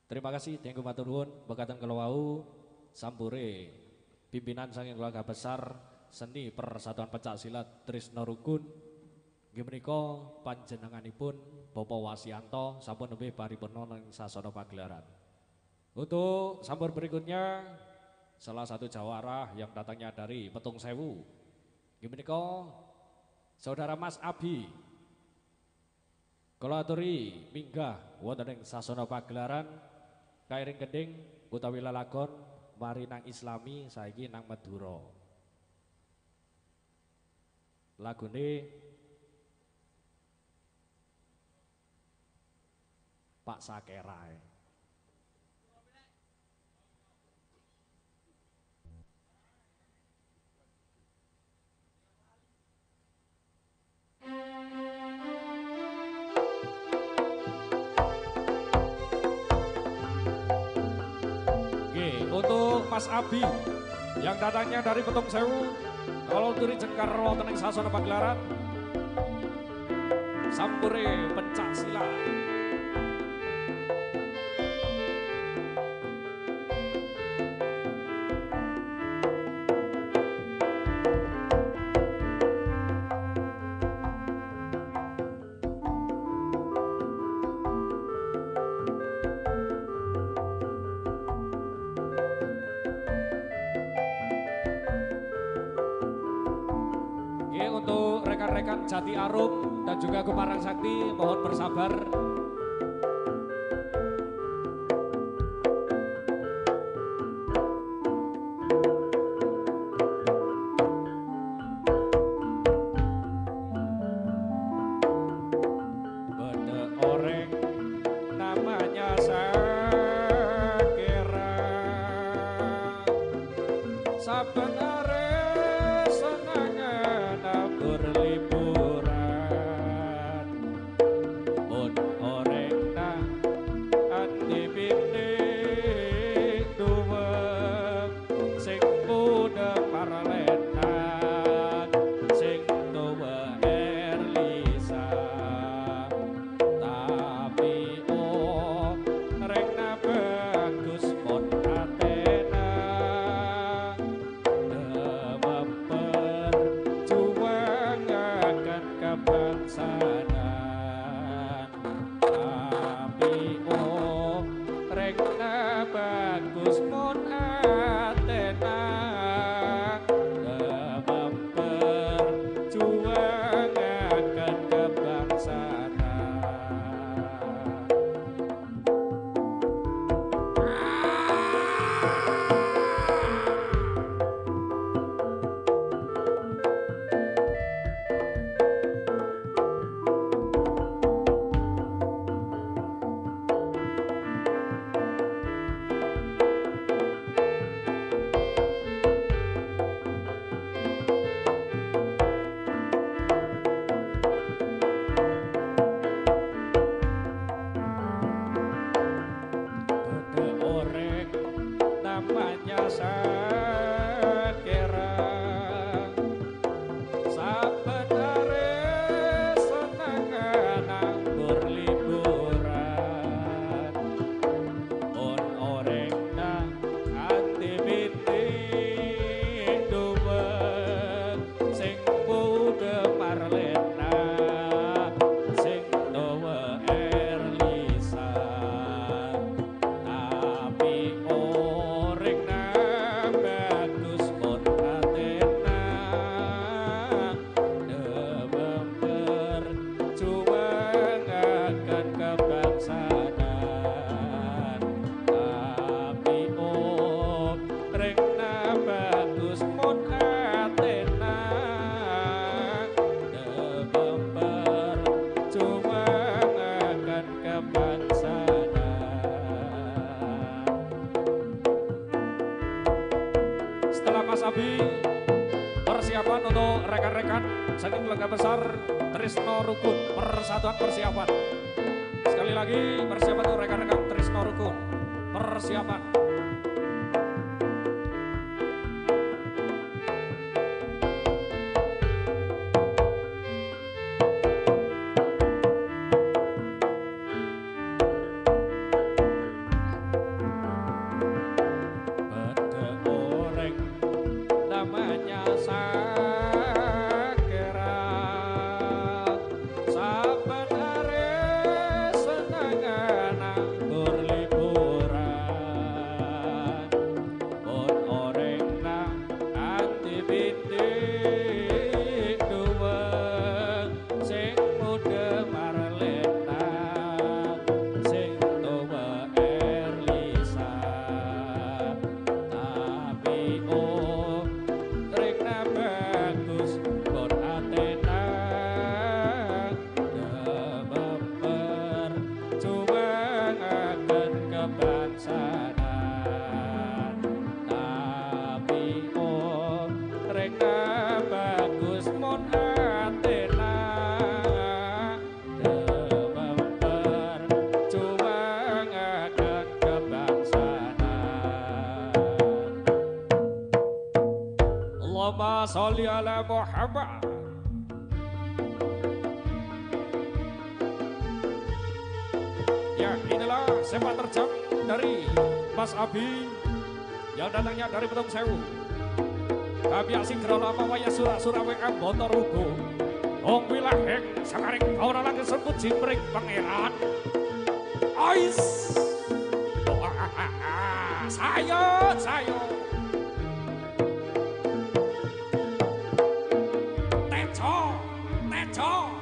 Terima kasih Tengku Matur Nuwun bekatan kelawau sampure pimpinan saking keluarga besar seni Persatuan Pencak Silat Trisno Rukun nggih menika panjenenganipun Bapak Wasianto sampun nembe paripurna ing sasana pagelaran. Untuk sampur berikutnya salah satu jawara yang datangnya dari Petung Sewu nggih menika Saudara Mas Abi. Kula aturi minggah wonten ing sasana pagelaran kairing gending utawi lalagon mari nang Islami saiki nang Madura. Lagune Pak Sakerae. Untuk Mas Abi yang datangnya dari Petung Sewu, kalau turi jengkar wonten ing sasana pagelaran sampure pencak silat. Untuk rekan-rekan Jati Arum dan juga Kumarang Sakti mohon bersabar. Beda orang namanya Sakera saben persiapan untuk rekan-rekan saking keluarga besar Trisno Rukun Persatuan persiapan. Sekali lagi persiapan untuk rekan-rekan Trisno Rukun persiapan. Allahumma sholli ala Muhammad. Ya, inilah sepak terjang dari Mas Abi yang datangnya dari Petung Sewu. Kami asing gerolama waya surah-surah WM Motor Hugo. Ong wilaheng sakaring kaura lagi sebut jimbring pangeran. Ais. Sayo. Tejo.